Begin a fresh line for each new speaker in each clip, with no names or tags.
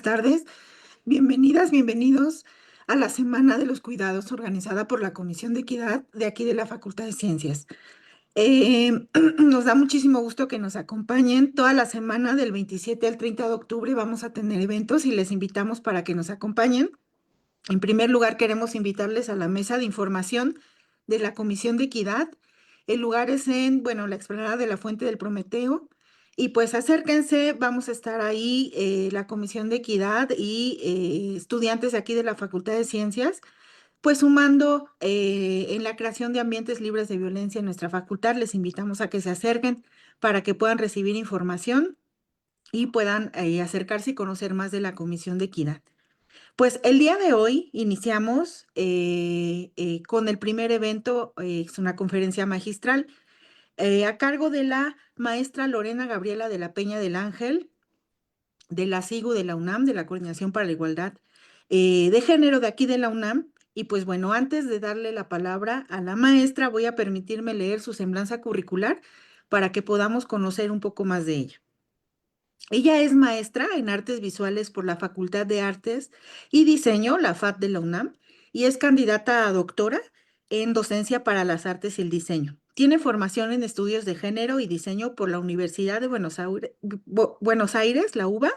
tardes. Bienvenidas, bienvenidos a la Semana de los Cuidados organizada por la Comisión de Equidad de aquí de la Facultad de Ciencias. Nos da muchísimo gusto que nos acompañen. Toda la semana del 27 al 30 de octubre vamos a tener eventos y les invitamos para que nos acompañen. En primer lugar, queremos invitarles a la mesa de información de la Comisión de Equidad. El lugar es la explanada de la Fuente del Prometeo. Y pues acérquense, vamos a estar ahí, la Comisión de Equidad y estudiantes de aquí de la Facultad de Ciencias, pues sumando en la creación de ambientes libres de violencia en nuestra facultad. Les invitamos a que se acerquen para que puedan recibir información y puedan acercarse y conocer más de la Comisión de Equidad. Pues el día de hoy iniciamos con el primer evento, es una conferencia magistral a cargo de la maestra Lorena Gabriela de la Peña del Ángel, de la SIGU de la UNAM, de la Coordinación para la Igualdad de Género de aquí de la UNAM. Y pues bueno, antes de darle la palabra a la maestra, voy a permitirme leer su semblanza curricular para que podamos conocer un poco más de ella. Ella es maestra en artes visuales por la Facultad de Artes y Diseño, la FAD de la UNAM, y es candidata a doctora en docencia para las artes y el diseño. Tiene formación en estudios de género y diseño por la Universidad de Buenos Aires, la UBA,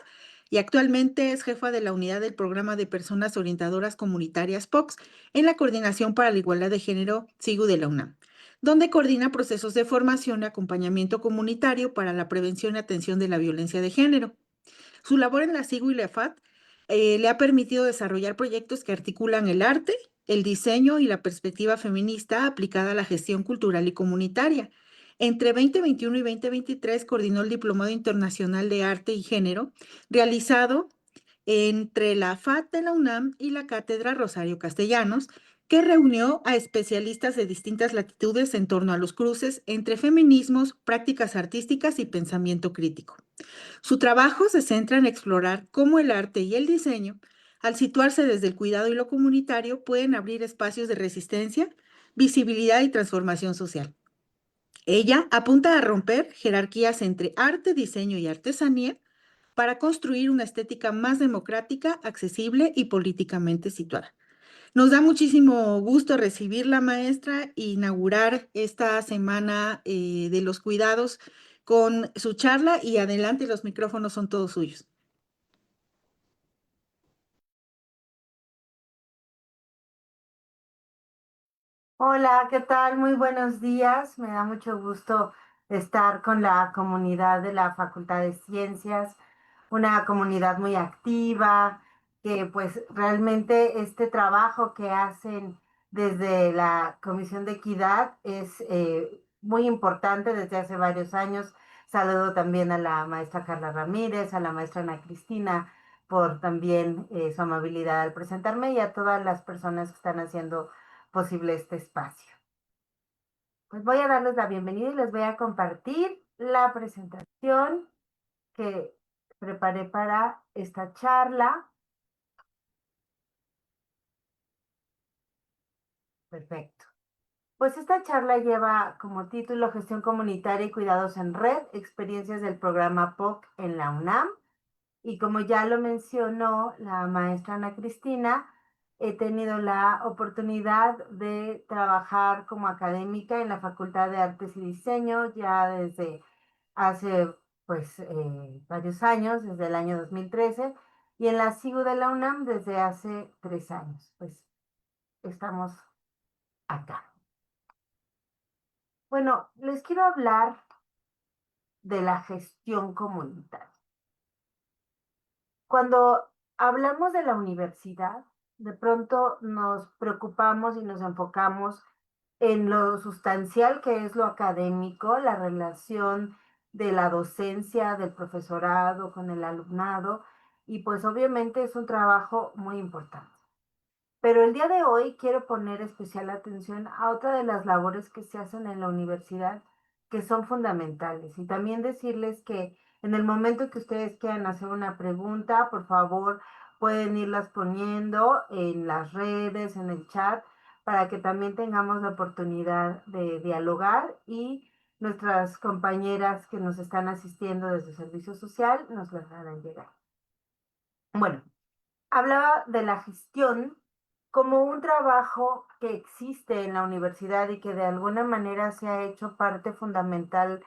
y actualmente es jefa de la unidad del programa de personas orientadoras comunitarias POCS en la Coordinación para la Igualdad de Género SIGU de la UNAM, donde coordina procesos de formación y acompañamiento comunitario para la prevención y atención de la violencia de género. Su labor en la SIGU y la FAT le ha permitido desarrollar proyectos que articulan el arte, el diseño y la perspectiva feminista aplicada a la gestión cultural y comunitaria. Entre 2021 y 2023 coordinó el Diplomado Internacional de Arte y Género, realizado entre la FAT de la UNAM y la Cátedra Rosario Castellanos, que reunió a especialistas de distintas latitudes en torno a los cruces entre feminismos, prácticas artísticas y pensamiento crítico. Su trabajo se centra en explorar cómo el arte y el diseño, al situarse desde el cuidado y lo comunitario, pueden abrir espacios de resistencia, visibilidad y transformación social. Ella apunta a romper jerarquías entre arte, diseño y artesanía para construir una estética más democrática, accesible y políticamente situada. Nos da muchísimo gusto recibirla, maestra, e inaugurar esta semana de los cuidados con su charla y adelante, los micrófonos son todos suyos.
Hola, ¿qué tal? Muy buenos días. Me da mucho gusto estar con la comunidad de la Facultad de Ciencias, una comunidad muy activa, que pues realmente este trabajo que hacen desde la Comisión de Equidad es muy importante desde hace varios años. Saludo también a la maestra Carla Ramírez, a la maestra Ana Cristina, por también su amabilidad al presentarme y a todas las personas que están haciendo posible este espacio. Pues voy a darles la bienvenida y les voy a compartir la presentación que preparé para esta charla. Perfecto. Pues esta charla lleva como título Gestión Comunitaria y Cuidados en Red, experiencias del programa POC en la UNAM. Y como ya lo mencionó la maestra Ana Cristina, he tenido la oportunidad de trabajar como académica en la Facultad de Artes y Diseño ya desde hace varios años, desde el año 2013, y en la SIGU de la UNAM desde hace 3 años. Pues estamos acá. Bueno, les quiero hablar de la gestión comunitaria. Cuando hablamos de la universidad, de pronto nos preocupamos y nos enfocamos en lo sustancial que es lo académico, la relación de la docencia, del profesorado con el alumnado, y pues obviamente es un trabajo muy importante. Pero el día de hoy quiero poner especial atención a otra de las labores que se hacen en la universidad que son fundamentales y también decirles que en el momento que ustedes quieran hacer una pregunta, por favor, pueden irlas poniendo en las redes, en el chat, para que también tengamos la oportunidad de dialogar y nuestras compañeras que nos están asistiendo desde el servicio social nos las harán llegar. Bueno, hablaba de la gestión como un trabajo que existe en la universidad y que de alguna manera se ha hecho parte fundamental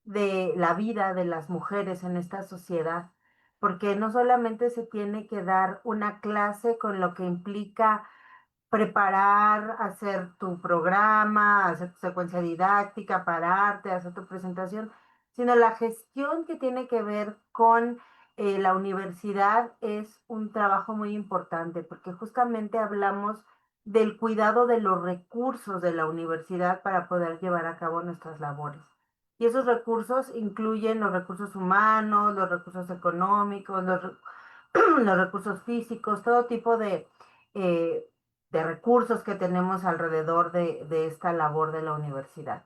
de la vida de las mujeres en esta sociedad, porque no solamente se tiene que dar una clase con lo que implica preparar, hacer tu programa, hacer tu secuencia didáctica, pararte, hacer tu presentación, sino la gestión que tiene que ver con la universidad es un trabajo muy importante, porque justamente hablamos del cuidado de los recursos de la universidad para poder llevar a cabo nuestras labores. Y esos recursos incluyen los recursos humanos, los recursos económicos, los recursos físicos, todo tipo eh, de recursos que tenemos alrededor de esta labor de la universidad.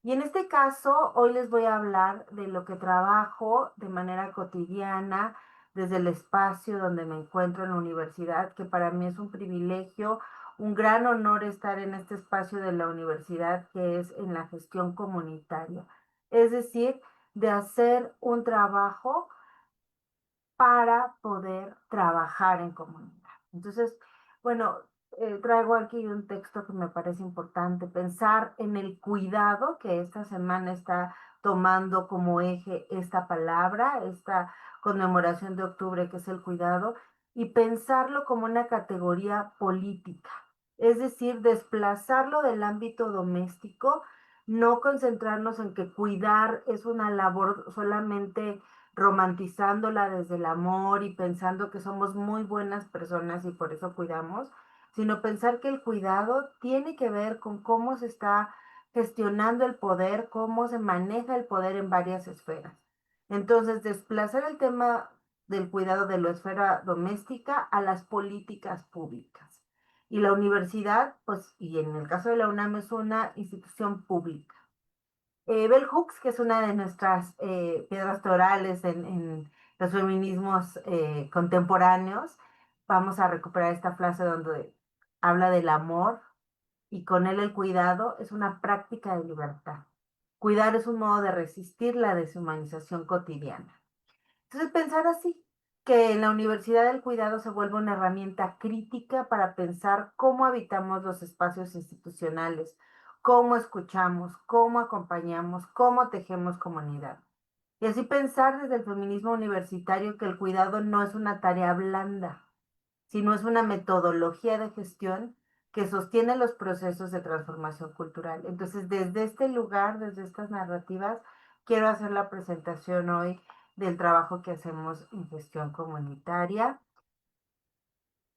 Y en este caso, hoy les voy a hablar de lo que trabajo de manera cotidiana desde el espacio donde me encuentro en la universidad, que para mí es un privilegio, un gran honor estar en este espacio de la universidad, que es en la gestión comunitaria. Es decir, de hacer un trabajo para poder trabajar en comunidad. Entonces, bueno, traigo aquí un texto que me parece importante, pensar en el cuidado que esta semana está tomando como eje esta palabra, esta conmemoración de octubre que es el cuidado, y pensarlo como una categoría política, es decir, desplazarlo del ámbito doméstico, no concentrarnos en que cuidar es una labor solamente romantizándola desde el amor y pensando que somos muy buenas personas y por eso cuidamos, sino pensar que el cuidado tiene que ver con cómo se está gestionando el poder, cómo se maneja el poder en varias esferas. Entonces, desplazar el tema del cuidado de la esfera doméstica a las políticas públicas. Y la universidad, pues, y en el caso de la UNAM es una institución pública. Bell Hooks, que es una de nuestras piedras torales en los feminismos contemporáneos, vamos a recuperar esta frase donde habla del amor y con él el cuidado es una práctica de libertad. Cuidar es un modo de resistir la deshumanización cotidiana. Entonces, pensar así, que en la universidad el cuidado se vuelve una herramienta crítica para pensar cómo habitamos los espacios institucionales, cómo escuchamos, cómo acompañamos, cómo tejemos comunidad. Y así pensar desde el feminismo universitario que el cuidado no es una tarea blanda, sino es una metodología de gestión que sostiene los procesos de transformación cultural. Entonces, desde este lugar, desde estas narrativas, quiero hacer la presentación hoy del trabajo que hacemos en gestión comunitaria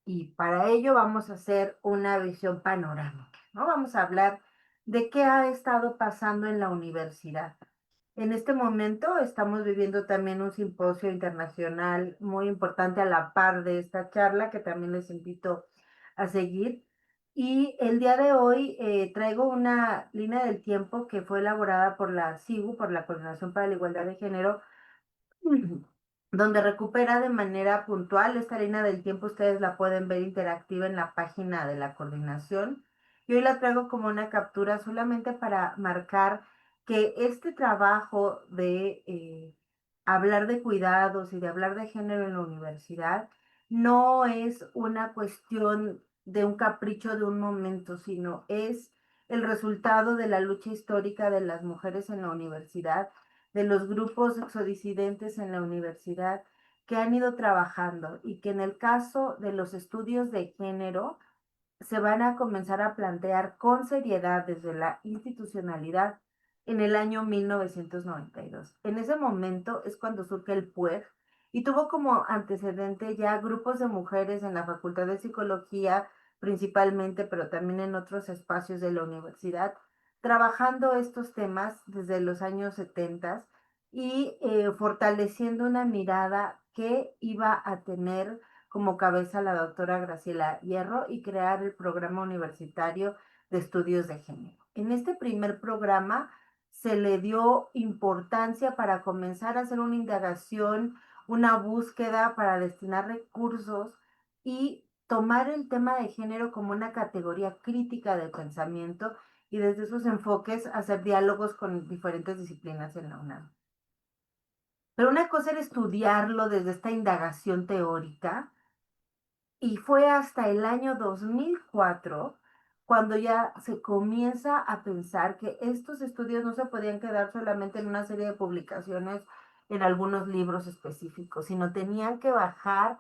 y para ello vamos a hacer una visión panorámica, ¿no? Vamos a hablar de qué ha estado pasando en la universidad. En este momento estamos viviendo también un simposio internacional muy importante a la par de esta charla que también les invito a seguir. Y el día de hoy traigo una línea del tiempo que fue elaborada por la CIU, por la Coordinación para la Igualdad de Género, donde recupera de manera puntual esta línea del tiempo. Ustedes la pueden ver interactiva en la página de la coordinación. Y hoy la traigo como una captura solamente para marcar que este trabajo de hablar de cuidados y de hablar de género en la universidad no es una cuestión de un capricho de un momento, sino es el resultado de la lucha histórica de las mujeres en la universidad, de los grupos exodisidentes en la universidad que han ido trabajando y que en el caso de los estudios de género se van a comenzar a plantear con seriedad desde la institucionalidad en el año 1992. En ese momento es cuando surge el PUEG y tuvo como antecedente ya grupos de mujeres en la Facultad de Psicología principalmente, pero también en otros espacios de la universidad, trabajando estos temas desde los años 70 y fortaleciendo una mirada que iba a tener como cabeza la doctora Graciela Hierro y crear el programa universitario de estudios de género. En este primer programa se le dio importancia para comenzar a hacer una indagación, una búsqueda para destinar recursos y tomar el tema de género como una categoría crítica del pensamiento y desde esos enfoques hacer diálogos con diferentes disciplinas en la UNAM. Pero una cosa era estudiarlo desde esta indagación teórica y fue hasta el año 2004 cuando ya se comienza a pensar que estos estudios no se podían quedar solamente en una serie de publicaciones en algunos libros específicos, sino tenían que bajar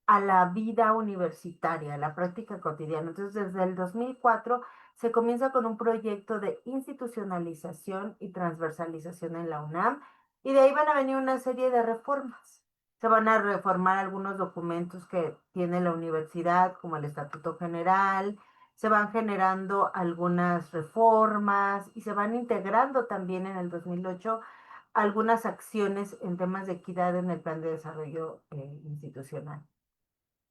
a la vida universitaria, a la práctica cotidiana. Entonces, desde el 2004 se comienza con un proyecto de institucionalización y transversalización en la UNAM y de ahí van a venir una serie de reformas. Se van a reformar algunos documentos que tiene la universidad, como el Estatuto General, se van generando algunas reformas y se van integrando también en el 2008 algunas acciones en temas de equidad en el plan de desarrollo institucional.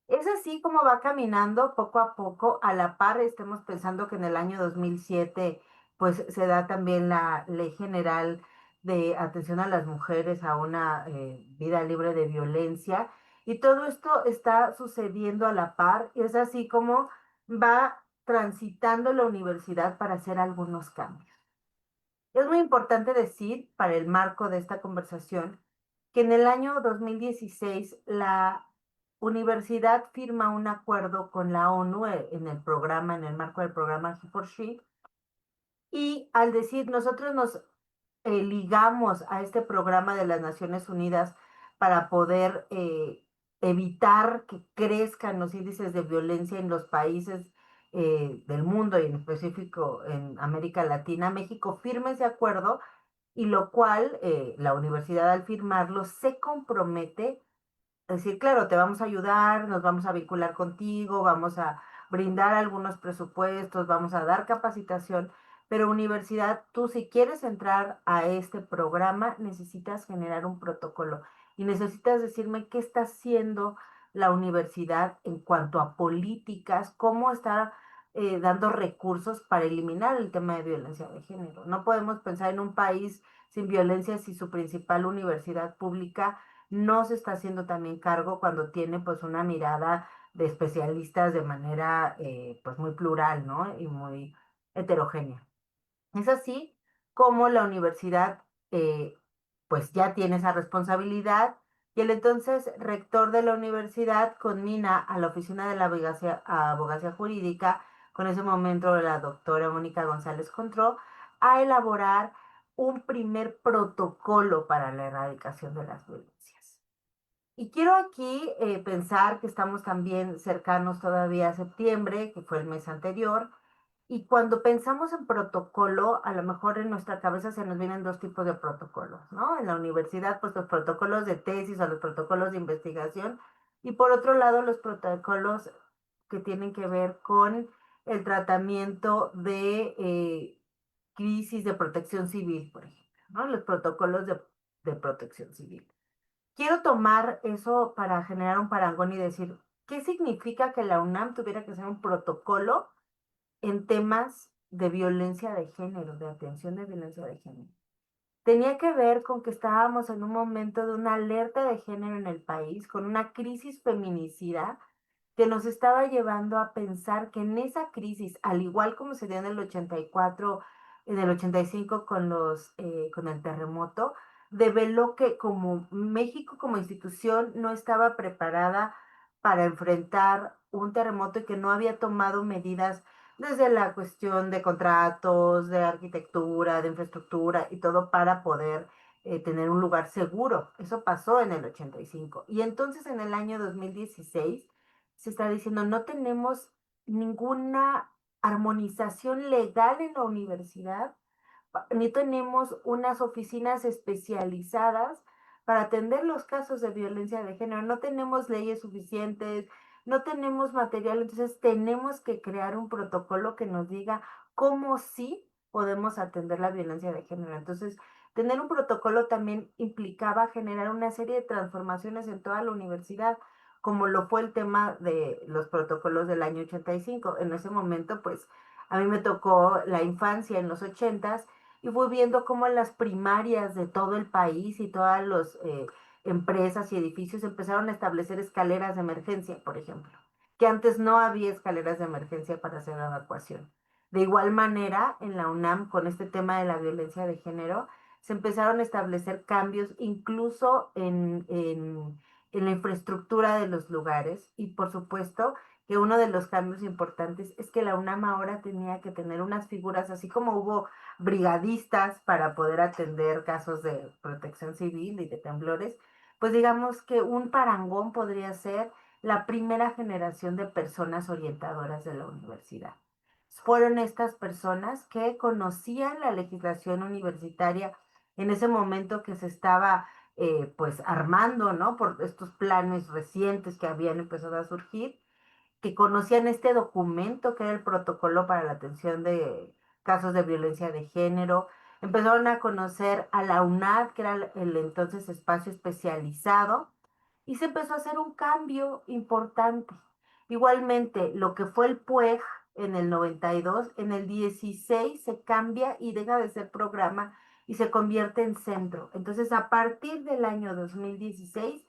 Es así como va caminando poco a poco, a la par, estemos pensando que en el año 2007 pues se da también la Ley General de Atención a las Mujeres a una vida libre de violencia y todo esto está sucediendo a la par y es así como va transitando la universidad para hacer algunos cambios. Es muy importante decir, para el marco de esta conversación, que en el año 2016 la universidad firma un acuerdo con la ONU en el programa, en el marco del programa He4She, y al decir nosotros nos ligamos a este programa de las Naciones Unidas para poder evitar que crezcan los índices de violencia en los países del mundo y en específico en América Latina, México firma ese acuerdo y lo cual la universidad al firmarlo se compromete decir, claro, te vamos a ayudar, nos vamos a vincular contigo, vamos a brindar algunos presupuestos, vamos a dar capacitación, pero universidad, tú si quieres entrar a este programa, necesitas generar un protocolo y necesitas decirme qué está haciendo la universidad en cuanto a políticas, cómo está dando recursos para eliminar el tema de violencia de género. No podemos pensar en un país sin violencia si su principal universidad pública no se está haciendo también cargo cuando tiene pues una mirada de especialistas de manera pues muy plural, ¿no? Y muy heterogénea. Es así como la universidad pues ya tiene esa responsabilidad y el entonces rector de la universidad conmina a la oficina de la abogacía jurídica, con ese momento la doctora Mónica González Contró, a elaborar un primer protocolo para la erradicación de las violencias. Y quiero aquí pensar que estamos también cercanos todavía a septiembre, que fue el mes anterior, y cuando pensamos en protocolo, a lo mejor en nuestra cabeza se nos vienen dos tipos de protocolos, ¿no? En la universidad, pues los protocolos de tesis o los protocolos de investigación, y por otro lado, los protocolos que tienen que ver con el tratamiento de crisis de protección civil, por ejemplo, ¿no? Los protocolos de protección civil. Quiero tomar eso para generar un parangón y decir, ¿qué significa que la UNAM tuviera que hacer un protocolo en temas de violencia de género, de atención de violencia de género? Tenía que ver con que estábamos en un momento de una alerta de género en el país, con una crisis feminicida que nos estaba llevando a pensar que en esa crisis, al igual como se dio en el 84, en el 85 con el terremoto, develó que como México como institución no estaba preparada para enfrentar un terremoto y que no había tomado medidas desde la cuestión de contratos, de arquitectura, de infraestructura y todo para poder tener un lugar seguro. Eso pasó en el 85. Y entonces en el año 2016 se está diciendo, no tenemos ninguna armonización legal en la universidad, ni tenemos unas oficinas especializadas para atender los casos de violencia de género, no tenemos leyes suficientes, no tenemos material, entonces tenemos que crear un protocolo que nos diga cómo sí podemos atender la violencia de género. Entonces, tener un protocolo también implicaba generar una serie de transformaciones en toda la universidad, como lo fue el tema de los protocolos del año 85. En ese momento, pues, a mí me tocó la infancia en los 80s y fui viendo cómo las primarias de todo el país y todas las empresas y edificios empezaron a establecer escaleras de emergencia, por ejemplo, que antes no había escaleras de emergencia para hacer evacuación. De igual manera, en la UNAM, con este tema de la violencia de género, se empezaron a establecer cambios incluso en la infraestructura de los lugares y por supuesto que uno de los cambios importantes es que la UNAM ahora tenía que tener unas figuras, así como hubo brigadistas para poder atender casos de protección civil y de temblores, pues digamos que un parangón podría ser la primera generación de personas orientadoras de la universidad. Fueron estas personas que conocían la legislación universitaria en ese momento que se estaba pues armando, ¿no? Por estos planes recientes que habían empezado a surgir, que conocían este documento que era el protocolo para la atención de casos de violencia de género, empezaron a conocer a la UNAD, que era el entonces espacio especializado, y se empezó a hacer un cambio importante. Igualmente, lo que fue el PUEG en el 92, en el 16 se cambia y deja de ser programa y se convierte en centro. Entonces, a partir del año 2016,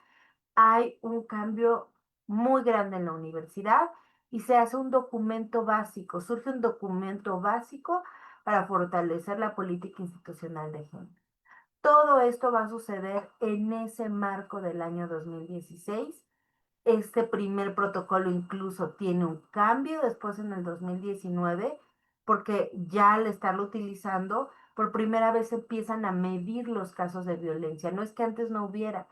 hay un cambio muy grande en la universidad y se hace un documento básico, surge un documento básico para fortalecer la política institucional de género. Todo esto va a suceder en ese marco del año 2016. Este primer protocolo incluso tiene un cambio después en el 2019, porque ya al estarlo utilizando, por primera vez empiezan a medir los casos de violencia. No es que antes no hubiera,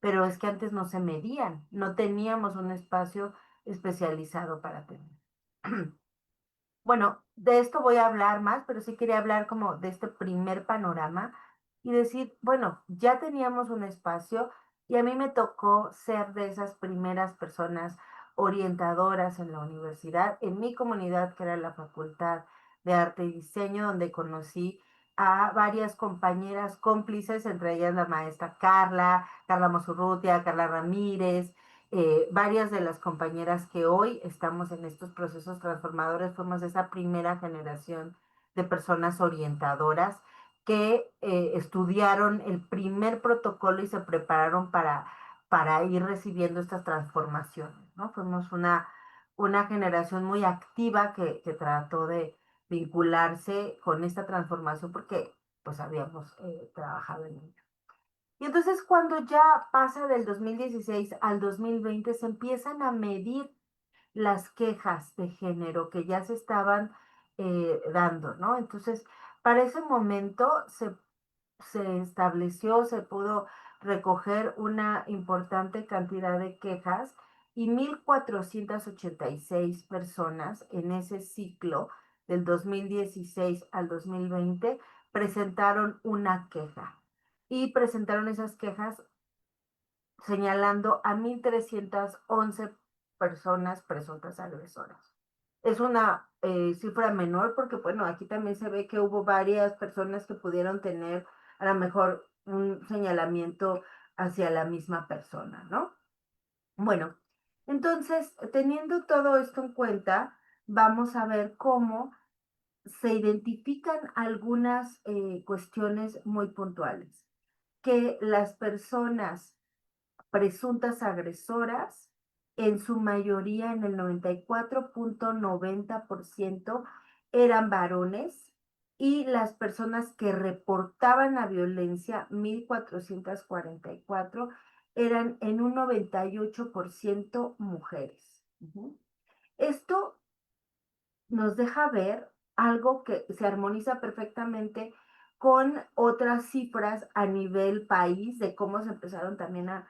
pero es que antes no se medían, no teníamos un espacio especializado para tener. Bueno, de esto voy a hablar más, pero sí quería hablar como de este primer panorama y decir, bueno, ya teníamos un espacio y a mí me tocó ser de esas primeras personas orientadoras en la universidad, en mi comunidad, que era la Facultad de Arte y Diseño, donde conocí a varias compañeras cómplices, entre ellas la maestra Carla Mosurrutia, Carla Ramírez, varias de las compañeras que hoy estamos en estos procesos transformadores fuimos esa primera generación de personas orientadoras que estudiaron el primer protocolo y se prepararon para ir recibiendo estas transformaciones, ¿no? Fuimos una generación muy activa que trató de vincularse con esta transformación porque pues habíamos trabajado en ello. Y entonces cuando ya pasa del 2016 al 2020 se empiezan a medir las quejas de género que ya se estaban dando, ¿no? Entonces, para ese momento se estableció, se pudo recoger una importante cantidad de quejas y 1,486 personas en ese ciclo del 2016 al 2020 presentaron una queja y presentaron esas quejas señalando a 1,311 personas presuntas agresoras. Es una cifra menor porque, bueno, aquí también se ve que hubo varias personas que pudieron tener a lo mejor un señalamiento hacia la misma persona, ¿no? Bueno, entonces, teniendo todo esto en cuenta, vamos a ver cómo se identifican algunas cuestiones muy puntuales. Que las personas presuntas agresoras, en su mayoría, en el 94,90% eran varones y las personas que reportaban la violencia, 1,444, eran en un 98% mujeres. Esto nos deja ver algo que se armoniza perfectamente con otras cifras a nivel país de cómo se empezaron también a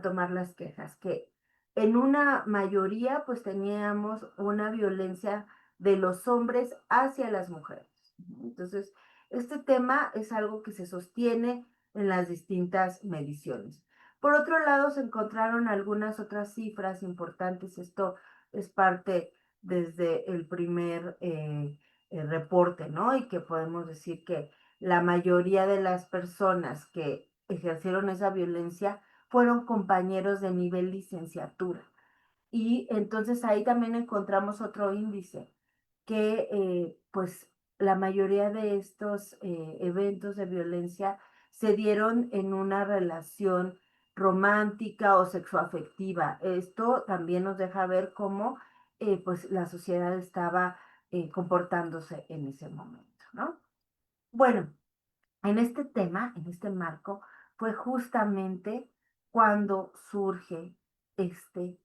tomar las quejas, que en una mayoría pues teníamos una violencia de los hombres hacia las mujeres. Entonces, este tema es algo que se sostiene en las distintas mediciones. Por otro lado, se encontraron algunas otras cifras importantes. Esto es parte desde el primer reporte, ¿no? Y que podemos decir que la mayoría de las personas que ejercieron esa violencia fueron compañeros de nivel licenciatura. Y entonces ahí también encontramos otro índice, que pues la mayoría de estos eventos de violencia se dieron en una relación romántica o sexoafectiva. Esto también nos deja ver cómo pues la sociedad estaba comportándose en ese momento, ¿no? Bueno, en este tema, en este marco, fue justamente cuando surge este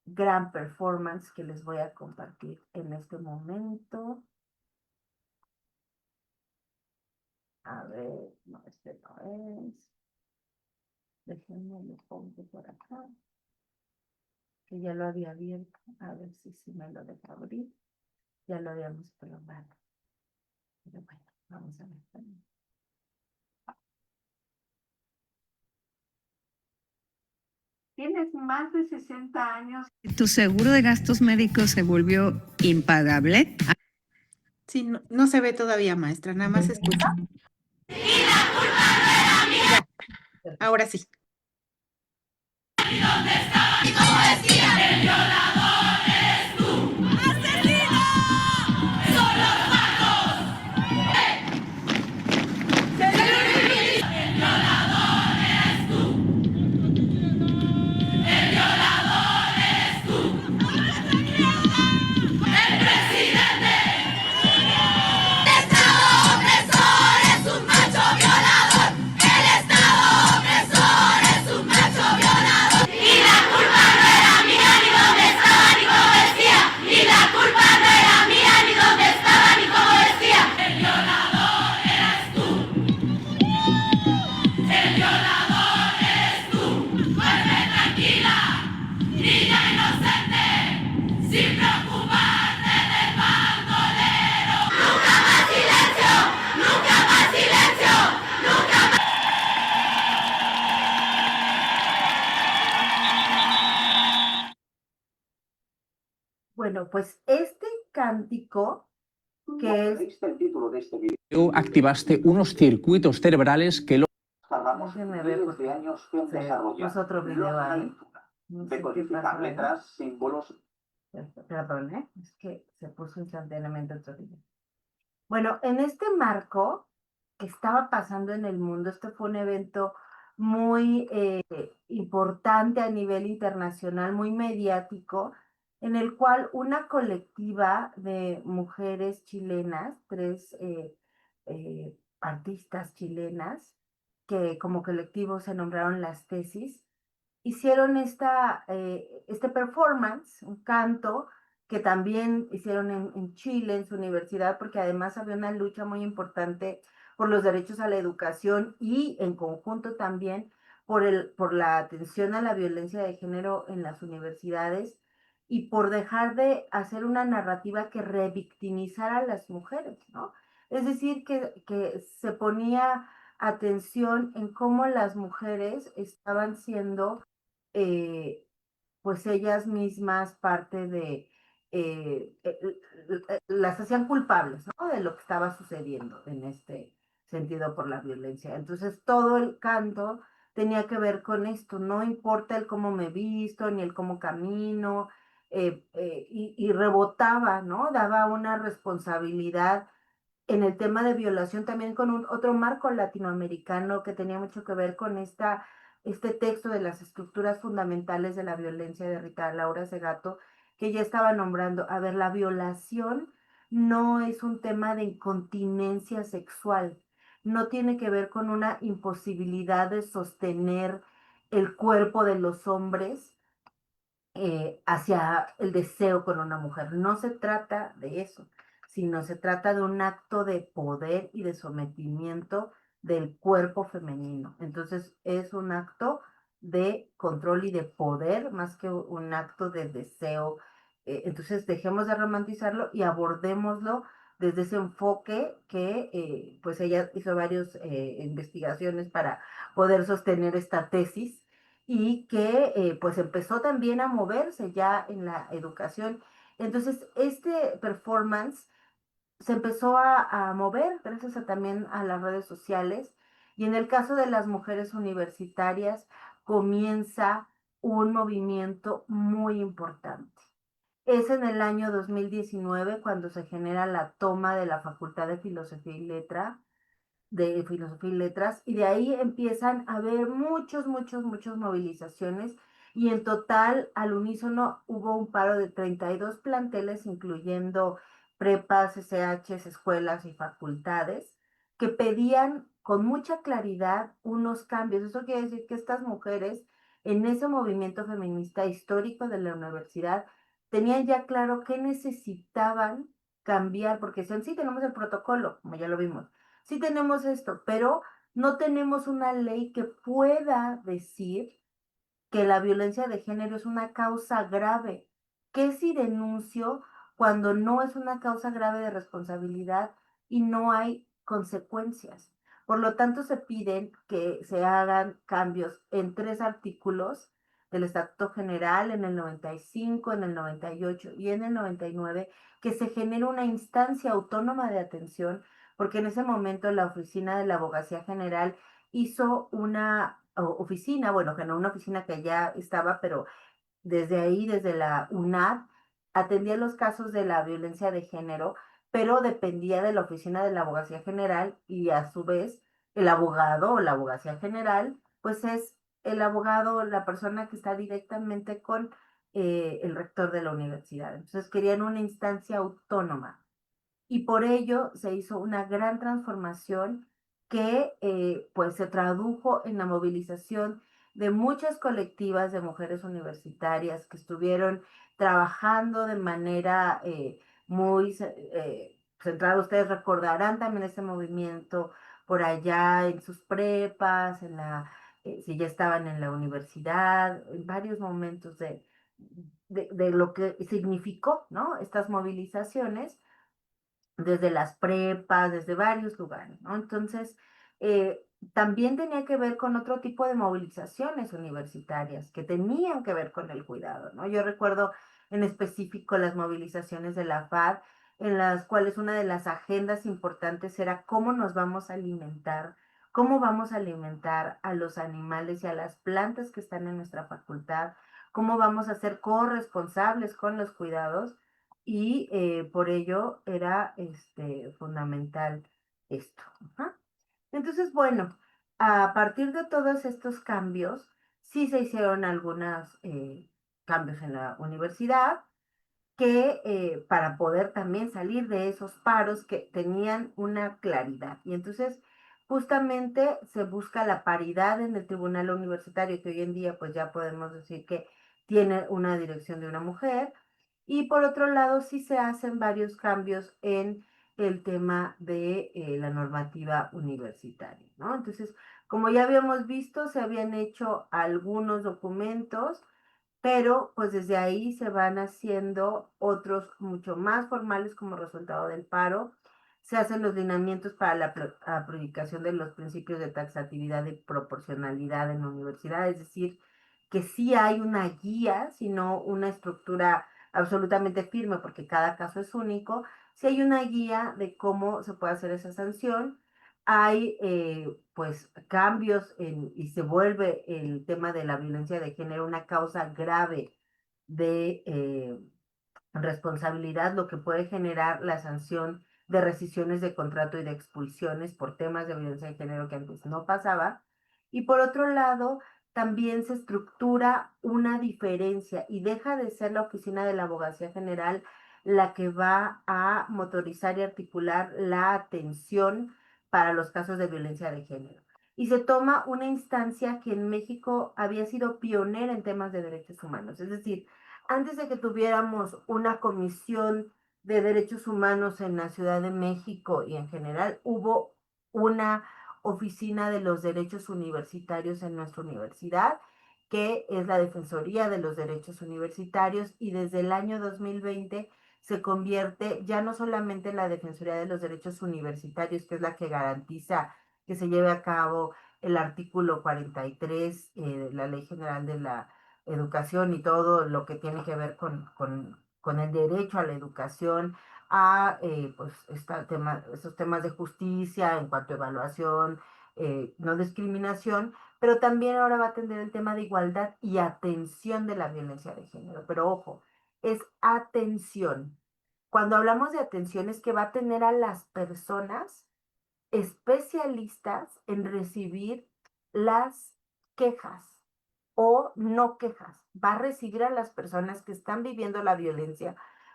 gran performance que les voy a compartir en este momento. A ver, no, este no es. Déjenme lo pongo por acá, que ya lo había abierto. A ver si me lo deja abrir. Ya lo habíamos probado. Pero bueno, vamos a ver. Tienes más de 60 años.
¿Tu seguro de gastos médicos se volvió impagable?
Sí, no, no se ve todavía, maestra, nada más se escucha. Ya, ahora sí.
Bueno, pues este cántico, que es...
El título de este video, activaste unos circuitos cerebrales que lo tardamos
Déjenme ver
miles
porque
de años en
se
desarrollar.
puso otro video
La
ahí.
lectura,
No sé qué
decodificar
pasó ahí.
letras, símbolos.
Perdón, ¿eh? Es que se puso instantáneamente otro video. Bueno, en este marco que estaba pasando en el mundo, este fue un evento muy importante a nivel internacional, muy mediático, en el cual una colectiva de mujeres chilenas, tres artistas chilenas, que como colectivo se nombraron Las Tesis, hicieron este performance, un canto, que también hicieron en Chile, en su universidad, porque además había una lucha muy importante por los derechos a la educación y en conjunto también por la atención a la violencia de género en las universidades y por dejar de hacer una narrativa que revictimizara a las mujeres, ¿no? Es decir, que se ponía atención en cómo las mujeres estaban siendo eh, pues ellas mismas parte de, las hacían culpables, ¿no? De lo que estaba sucediendo en este sentido por la violencia. Entonces todo el canto tenía que ver con esto, no importa el cómo me visto, ni el cómo camino, y rebotaba, ¿no? Daba una responsabilidad en el tema de violación también con otro marco latinoamericano que tenía mucho que ver con este texto de las estructuras fundamentales de la violencia de Rita Laura Segato, que ya estaba nombrando. A ver, la violación no es un tema de incontinencia sexual, no tiene que ver con una imposibilidad de sostener el cuerpo de los hombres hacia el deseo con una mujer. No se trata de eso, sino se trata de un acto de poder y de sometimiento del cuerpo femenino. Entonces es un acto de control y de poder más que un acto de deseo. Entonces dejemos de romantizarlo y abordémoslo desde ese enfoque que pues ella hizo varias investigaciones para poder sostener esta tesis y que pues empezó también a moverse ya en la educación. Entonces, este performance se empezó a mover gracias también a las redes sociales y en el caso de las mujeres universitarias comienza un movimiento muy importante. Es en el año 2019 cuando se genera la toma de la Facultad de Filosofía y Letras, y de ahí empiezan a haber muchas movilizaciones, y en total, al unísono, hubo un paro de 32 planteles, incluyendo prepas, SHs, escuelas y facultades, que pedían con mucha claridad unos cambios. Eso quiere decir que estas mujeres en ese movimiento feminista histórico de la universidad tenían ya claro qué necesitaban cambiar, porque decían, sí tenemos el protocolo, como ya lo vimos, sí tenemos esto, pero no tenemos una ley que pueda decir que la violencia de género es una causa grave. ¿Qué si denuncio cuando no es una causa grave de responsabilidad y no hay consecuencias? Por lo tanto, se piden que se hagan cambios en 3 artículos del Estatuto General en el 95, en el 98 y en el 99, que se genere una instancia autónoma de atención, porque en ese momento la Oficina de la Abogacía General hizo una oficina, bueno, que no una oficina que ya estaba, pero desde ahí, desde la UNAD, atendía los casos de la violencia de género, pero dependía de la oficina de la Abogacía General y a su vez el abogado o la Abogacía General, pues es el abogado, la persona que está directamente con el rector de la universidad. Entonces querían una instancia autónoma y por ello se hizo una gran transformación que pues se tradujo en la movilización de muchas colectivas de mujeres universitarias que estuvieron trabajando de manera muy centrada. Ustedes recordarán también ese movimiento por allá en sus prepas, si ya estaban en la universidad, en varios momentos de lo que significó, ¿no? Estas movilizaciones desde las prepas, desde varios lugares, ¿no? Entonces, eh, también tenía que ver con otro tipo de movilizaciones universitarias que tenían que ver con el cuidado, ¿no? Yo recuerdo en específico las movilizaciones de la FAD, en las cuales una de las agendas importantes era cómo nos vamos a alimentar, cómo vamos a alimentar a los animales y a las plantas que están en nuestra facultad, cómo vamos a ser corresponsables con los cuidados y por ello era fundamental esto. Ajá. Entonces, bueno, a partir de todos estos cambios, sí se hicieron algunos cambios en la universidad que para poder también salir de esos paros que tenían una claridad. Y entonces, justamente se busca la paridad en el tribunal universitario, que hoy en día pues ya podemos decir que tiene una dirección de una mujer. Y por otro lado, sí se hacen varios cambios en el tema de la normativa universitaria, ¿no? Entonces, como ya habíamos visto, se habían hecho algunos documentos, pero pues desde ahí se van haciendo otros mucho más formales como resultado del paro. Se hacen los lineamientos para la aplicación de los principios de taxatividad y proporcionalidad en la universidad, es decir, que sí hay una guía, sino una estructura absolutamente firme, porque cada caso es único. Sí hay una guía de cómo se puede hacer esa sanción. Hay pues cambios y se vuelve el tema de la violencia de género una causa grave de responsabilidad, lo que puede generar la sanción de rescisiones de contrato y de expulsiones por temas de violencia de género que antes no pasaba. Y por otro lado, también se estructura una diferencia y deja de ser la oficina de la Abogacía General la que va a motorizar y articular la atención para los casos de violencia de género. Y se toma una instancia que en México había sido pionera en temas de derechos humanos, es decir, antes de que tuviéramos una comisión de derechos humanos en la Ciudad de México y en general, hubo una oficina de los derechos universitarios en nuestra universidad, que es la Defensoría de los Derechos Universitarios, y desde el año 2020 se convierte ya no solamente en la Defensoría de los Derechos Universitarios, que es la que garantiza que se lleve a cabo el artículo 43 de la Ley General de la Educación y todo lo que tiene que ver con el derecho a la educación, a pues, estos temas de justicia en cuanto a evaluación, no discriminación, pero también ahora va a atender el tema de igualdad y atención de la violencia de género. Pero ojo, es atención. Cuando hablamos de atención es que va a tener a las personas especialistas en recibir las quejas o no quejas. Va a recibir a las personas que están viviendo la violencia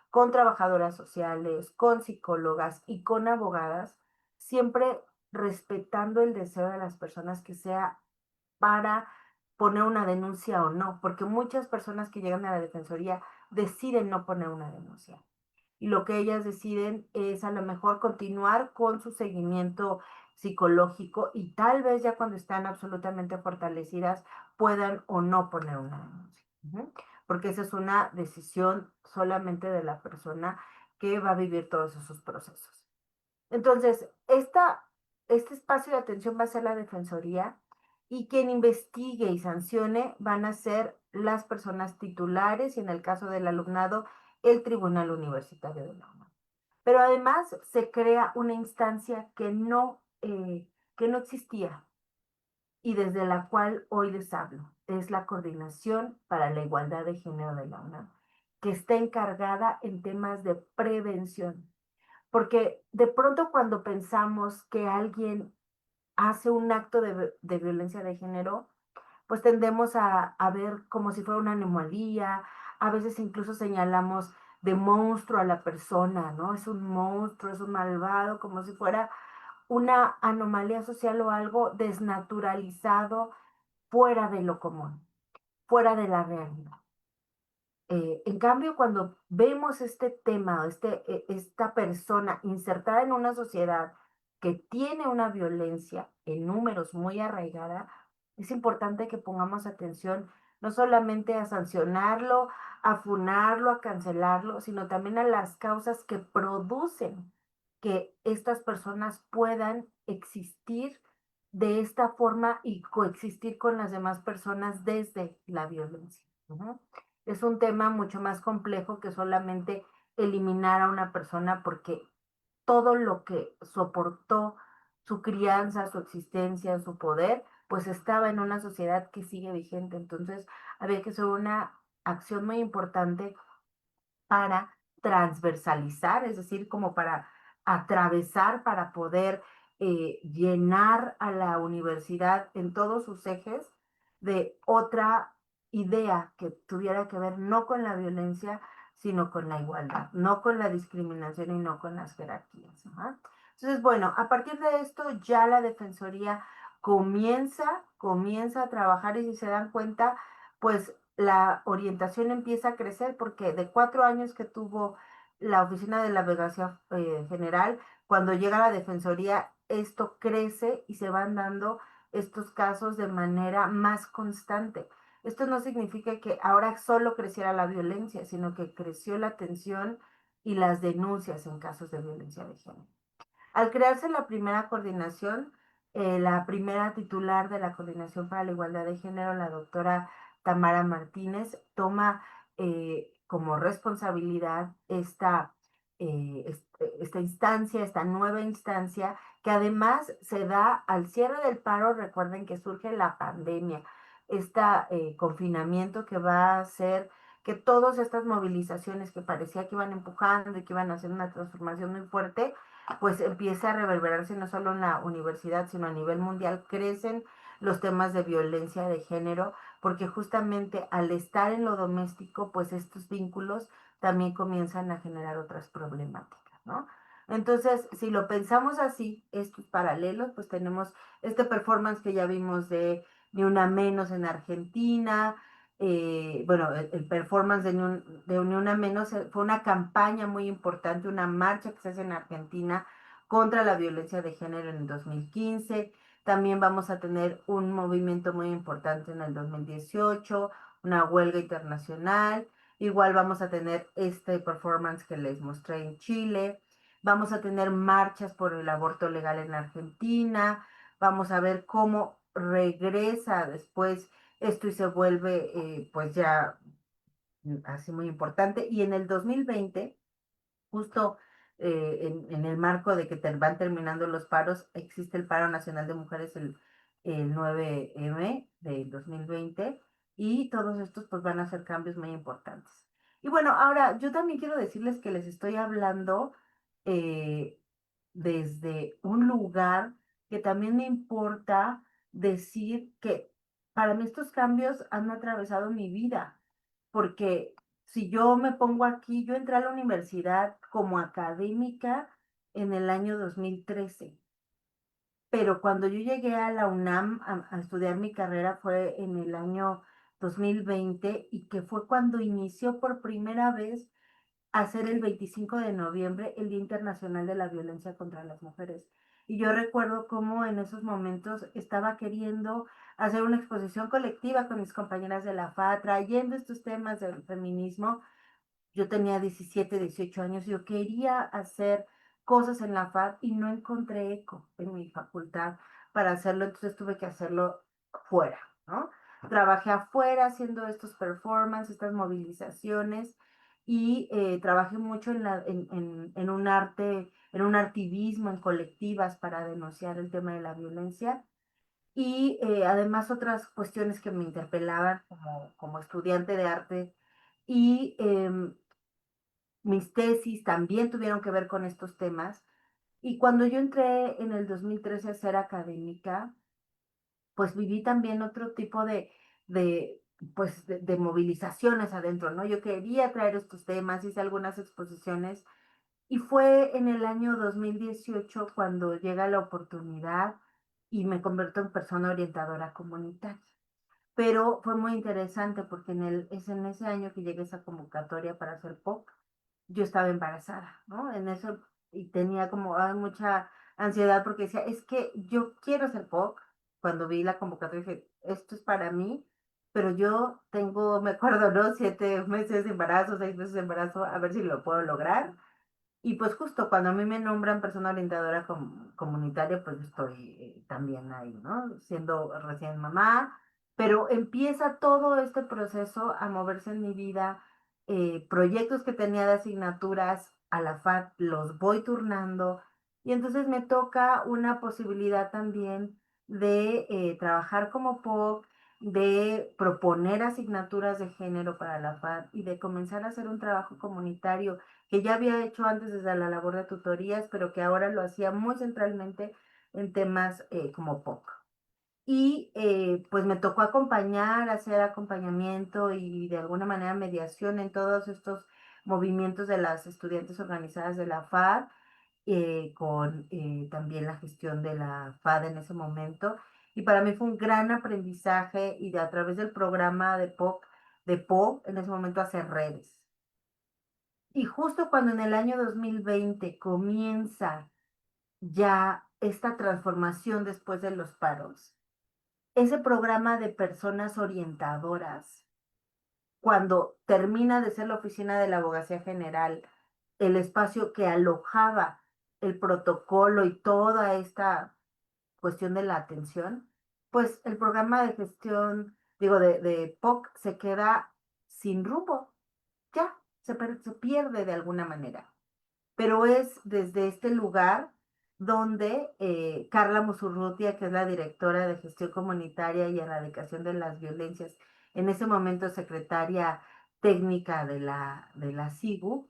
con trabajadoras sociales, con psicólogas y con abogadas, siempre respetando el deseo de las personas que sea para poner una denuncia o no, porque muchas personas que llegan a la defensoría deciden no poner una denuncia. Y lo que ellas deciden es a lo mejor continuar con su seguimiento psicológico y tal vez ya cuando están absolutamente fortalecidas puedan o no poner una denuncia. Porque esa es una decisión solamente de la persona que va a vivir todos esos procesos. Entonces, este espacio de atención va a ser la defensoría y quien investigue y sancione van a ser las personas titulares y en el caso del alumnado, el Tribunal Universitario de la UNAM. Pero además se crea una instancia que no existía y desde la cual hoy les hablo. Es la Coordinación para la Igualdad de Género de la UNAM, que está encargada en temas de prevención. Porque de pronto cuando pensamos que alguien hace un acto de violencia de género, pues tendemos a ver como si fuera una anomalía, a veces incluso señalamos de monstruo a la persona, ¿no? Es un monstruo, es un malvado, como si fuera una anomalía social o algo desnaturalizado fuera de lo común, fuera de la realidad. En cambio, cuando vemos este tema, esta persona insertada en una sociedad que tiene una violencia en números muy arraigada, es importante que pongamos atención no solamente a sancionarlo, a funarlo, a cancelarlo, sino también a las causas que producen que estas personas puedan existir de esta forma y coexistir con las demás personas desde la violencia. Es un tema mucho más complejo que solamente eliminar a una persona porque todo lo que soportó su crianza, su existencia, su poder, pues estaba en una sociedad que sigue vigente. Entonces, había que hacer una acción muy importante para transversalizar, es decir, como para atravesar, para poder llenar a la universidad en todos sus ejes de otra idea que tuviera que ver no con la violencia, sino con la igualdad, no con la discriminación y no con las jerarquías. ¿No? Entonces, bueno, a partir de esto ya la Defensoría comienza a trabajar y si se dan cuenta, pues la orientación empieza a crecer porque de 4 años que tuvo la Oficina de la Abogacía General, cuando llega la Defensoría, esto crece y se van dando estos casos de manera más constante. Esto no significa que ahora solo creciera la violencia, sino que creció la atención y las denuncias en casos de violencia de género. Al crearse la primera coordinación, la primera titular de la Coordinación para la Igualdad de Género, la doctora Tamara Martínez, toma como responsabilidad esta instancia, esta nueva instancia, que además se da al cierre del paro. Recuerden que surge la pandemia, este confinamiento que va a hacer que todas estas movilizaciones que parecía que iban empujando y que iban a hacer una transformación muy fuerte, pues empieza a reverberarse no solo en la universidad, sino a nivel mundial. Crecen los temas de violencia de género, porque justamente al estar en lo doméstico, pues estos vínculos también comienzan a generar otras problemáticas, ¿no? Entonces, si lo pensamos así, estos paralelos, pues tenemos este performance que ya vimos de Ni Una Menos en Argentina. Bueno, el performance de Ni Una Menos fue una campaña muy importante, una marcha que se hace en Argentina contra la violencia de género en el 2015. También vamos a tener un movimiento muy importante en el 2018, una huelga internacional. Igual vamos a tener este performance que les mostré en Chile. Vamos a tener marchas por el aborto legal en Argentina. Vamos a ver cómo regresa después esto y se vuelve pues ya así muy importante. Y en el 2020, justo en el marco de que van terminando los paros, existe el paro nacional de mujeres el 9M del 2020 y todos estos pues van a ser cambios muy importantes. Y bueno, ahora yo también quiero decirles que les estoy hablando eh, desde un lugar que también me importa decir que para mí estos cambios han atravesado mi vida, porque si yo me pongo aquí, yo entré a la universidad como académica en el año 2013. pero cuando yo llegué a la UNAM a estudiar mi carrera fue en el año 2020 y que fue cuando inició por primera vez a ser el 25 de noviembre el Día Internacional de la Violencia contra las Mujeres. Y yo recuerdo cómo en esos momentos estaba queriendo hacer una exposición colectiva con mis compañeras de la FA, trayendo estos temas del feminismo. Yo tenía 17, 18 años, yo quería hacer cosas en la FAD y no encontré eco en mi facultad para hacerlo, entonces tuve que hacerlo fuera, ¿no? Trabajé afuera haciendo estos performances, estas movilizaciones y trabajé mucho en un arte, en un activismo, en colectivas para denunciar el tema de la violencia y además otras cuestiones que me interpelaban como estudiante de arte y mis tesis también tuvieron que ver con estos temas. Y cuando yo entré en el 2013 a ser académica, pues viví también otro tipo de, de movilizaciones adentro, ¿no? Yo quería traer estos temas, hice algunas exposiciones y fue en el año 2018 cuando llega la oportunidad y me convierto en persona orientadora comunitaria. Pero fue muy interesante porque es en ese año que llegué a esa convocatoria para hacer POC, yo estaba embarazada, ¿no? En eso, y tenía como mucha ansiedad porque decía, es que yo quiero ser POC. Cuando vi la convocatoria dije, esto es para mí, pero yo tengo, me acuerdo, ¿no? 7 meses de embarazo, 6 meses de embarazo, a ver si lo puedo lograr. Y pues justo cuando a mí me nombran persona orientadora comunitaria, pues estoy también ahí, ¿no? Siendo recién mamá, pero empieza todo este proceso a moverse en mi vida, proyectos que tenía de asignaturas a la FAD los voy turnando y entonces me toca una posibilidad también de trabajar como POC, de proponer asignaturas de género para la FAD y de comenzar a hacer un trabajo comunitario que ya había hecho antes desde la labor de tutorías, pero que ahora lo hacía muy centralmente en temas como POC. Y pues me tocó acompañar, hacer acompañamiento y de alguna manera mediación en todos estos movimientos de las estudiantes organizadas de la FAD, con también la gestión de la FAD en ese momento. Y para mí fue un gran aprendizaje y a través del programa de POC, de PO, en ese momento hacer redes. Y justo cuando en el año 2020 comienza ya esta transformación después de los paros, ese programa de personas orientadoras, cuando termina de ser la oficina de la Abogacía General, el espacio que alojaba el protocolo y toda esta cuestión de la atención, pues el programa de gestión, digo, de POC se queda sin rumbo, ya, se pierde de alguna manera, pero es desde este lugar donde Carla Musurrutia, que es la directora de gestión comunitaria y erradicación de las violencias, en ese momento secretaria técnica de la SIGU,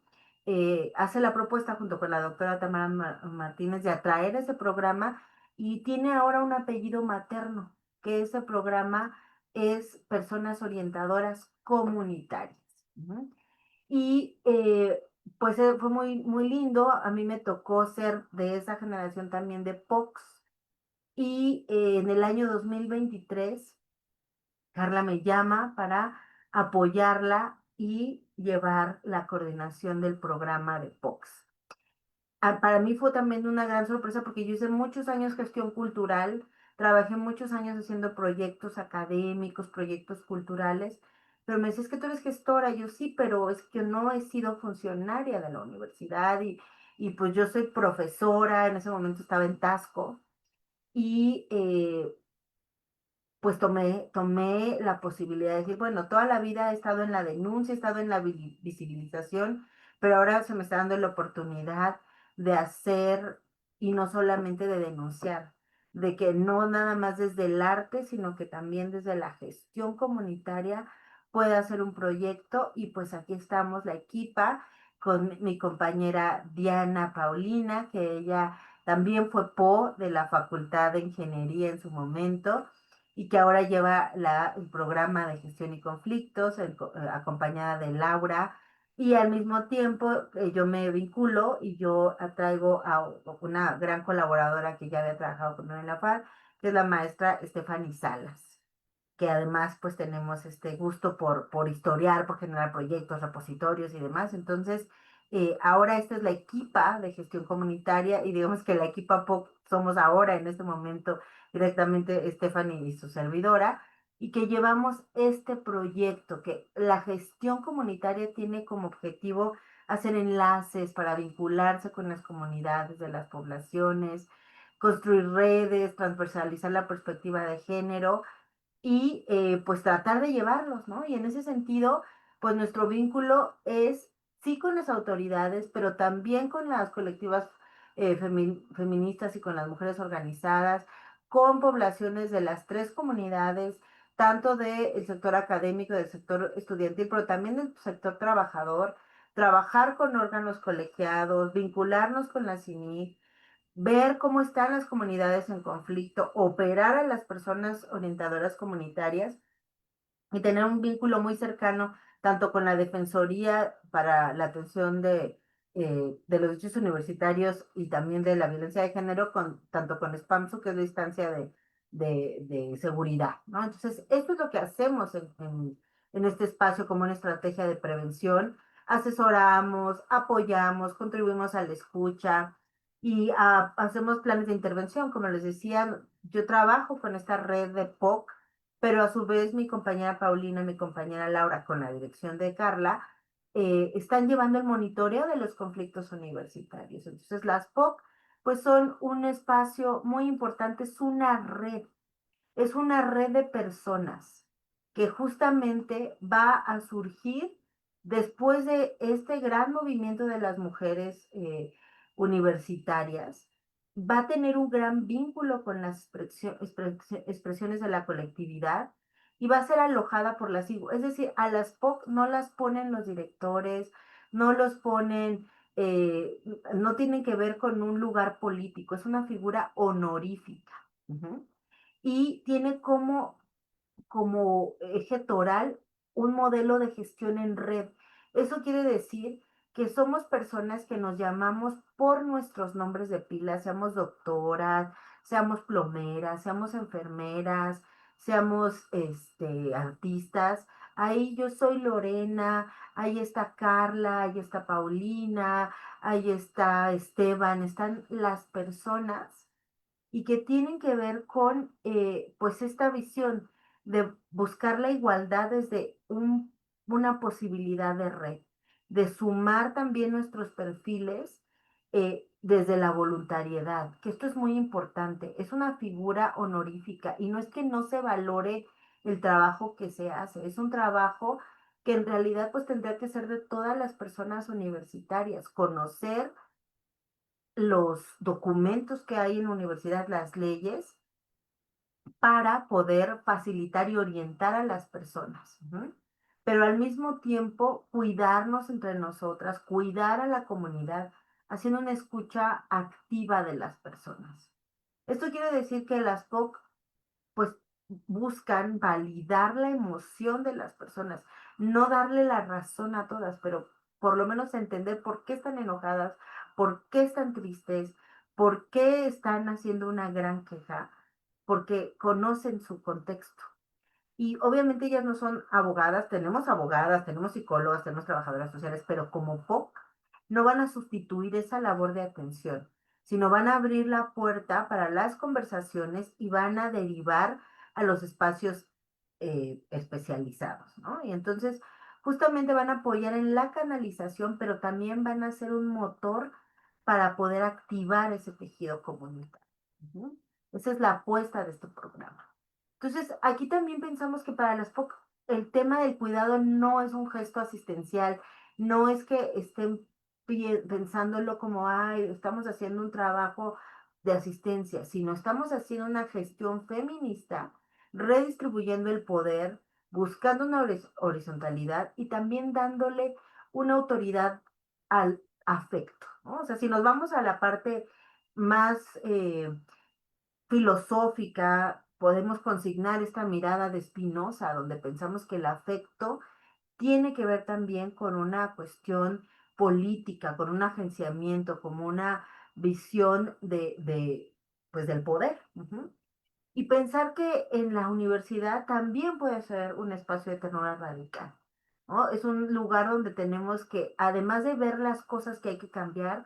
hace la propuesta junto con la doctora Tamara Martínez de atraer ese programa y tiene ahora un apellido materno, que ese programa es Personas Orientadoras Comunitarias. ¿No? Y pues fue muy, muy lindo. A mí me tocó ser de esa generación también de POCs. Y en el año 2023, Carla me llama para apoyarla y llevar la coordinación del programa de POCs. Para mí fue también una gran sorpresa porque yo hice muchos años gestión cultural, trabajé muchos años haciendo proyectos académicos, proyectos culturales, pero me decía, es que tú eres gestora, yo sí, pero es que no he sido funcionaria de la universidad y pues yo soy profesora, en ese momento estaba en Tasco y pues tomé la posibilidad de decir, bueno, toda la vida he estado en la denuncia, he estado en la visibilización, pero ahora se me está dando la oportunidad de hacer y no solamente de denunciar, de que no nada más desde el arte, sino que también desde la gestión comunitaria pueda hacer un proyecto y pues aquí estamos la equipa con mi compañera Diana Paulina, que ella también fue PO de la Facultad de Ingeniería en su momento y que ahora lleva el programa de gestión y conflictos, acompañada de Laura, Y al mismo tiempo yo me vinculo y yo atraigo a una gran colaboradora que ya había trabajado conmigo en la FAD, que es la maestra Stephanie Salas, que además pues tenemos este gusto por historiar, por generar proyectos, repositorios y demás. Entonces, ahora esta es la equipa de gestión comunitaria y digamos que la equipa POC somos ahora en este momento directamente Stephanie y su servidora y que llevamos este proyecto, que la gestión comunitaria tiene como objetivo hacer enlaces para vincularse con las comunidades de las poblaciones, construir redes, transversalizar la perspectiva de género y pues tratar de llevarlos, ¿no? Y en ese sentido, pues nuestro vínculo es sí con las autoridades, pero también con las colectivas feministas y con las mujeres organizadas, con poblaciones de las tres comunidades, tanto del sector académico, del sector estudiantil, pero también del sector trabajador, trabajar con órganos colegiados, vincularnos con la CINIC, ver cómo están las comunidades en conflicto, operar a las personas orientadoras comunitarias y tener un vínculo muy cercano tanto con la Defensoría para la atención de los derechos universitarios y también de la violencia de género, tanto con SPAMSU, que es la instancia de seguridad, ¿no? Entonces, esto es lo que hacemos en este espacio como una estrategia de prevención. Asesoramos, apoyamos, contribuimos a la escucha y hacemos planes de intervención. Como les decía, yo trabajo con esta red de POC, pero a su vez mi compañera Paulina y mi compañera Laura, con la dirección de Carla, están llevando el monitoreo de los conflictos universitarios. Entonces, las POC, pues son un espacio muy importante, es una red de personas que justamente va a surgir después de este gran movimiento de las mujeres universitarias. Va a tener un gran vínculo con las expresiones de la colectividad y va a ser alojada por las IGU. Es decir, a las POC no las ponen los directores, no los ponen, no tienen que ver con un lugar político, es una figura honorífica. Uh-huh. Y tiene como eje toral un modelo de gestión en red. Eso quiere decir que somos personas que nos llamamos por nuestros nombres de pila, seamos doctoras, seamos plomeras, seamos enfermeras, seamos artistas. Ahí yo soy Lorena, ahí está Carla, ahí está Paulina, ahí está Esteban, están las personas y que tienen que ver con pues esta visión de buscar la igualdad desde una posibilidad de red, de sumar también nuestros perfiles desde la voluntariedad, que esto es muy importante, es una figura honorífica y no es que no se valore el trabajo que se hace, es un trabajo que en realidad pues tendría que ser de todas las personas universitarias, conocer los documentos que hay en la universidad, las leyes, para poder facilitar y orientar a las personas. ¿Uh? Pero al mismo tiempo cuidarnos entre nosotras, cuidar a la comunidad, haciendo una escucha activa de las personas. Esto quiere decir que las POC pues buscan validar la emoción de las personas, no darle la razón a todas, pero por lo menos entender por qué están enojadas, por qué están tristes, por qué están haciendo una gran queja, porque conocen su contexto. Y obviamente ellas no son abogadas, tenemos psicólogas, tenemos trabajadoras sociales, pero como POC no van a sustituir esa labor de atención, sino van a abrir la puerta para las conversaciones y van a derivar a los espacios especializados, ¿no? Y entonces justamente van a apoyar en la canalización, pero también van a ser un motor para poder activar ese tejido comunitario. Uh-huh. Esa es la apuesta de este programa. Entonces, aquí también pensamos que para las POC el tema del cuidado no es un gesto asistencial, no es que estén pensándolo como, ay, estamos haciendo un trabajo de asistencia, sino estamos haciendo una gestión feminista, redistribuyendo el poder, buscando una horizontalidad y también dándole una autoridad al afecto, ¿no? O sea, si nos vamos a la parte más filosófica, podemos consignar esta mirada de Spinoza, donde pensamos que el afecto tiene que ver también con una cuestión política, con un agenciamiento, como una visión pues del poder. Ujú. Y pensar que en la universidad también puede ser un espacio de ternura radical, ¿no? Es un lugar donde tenemos que, además de ver las cosas que hay que cambiar,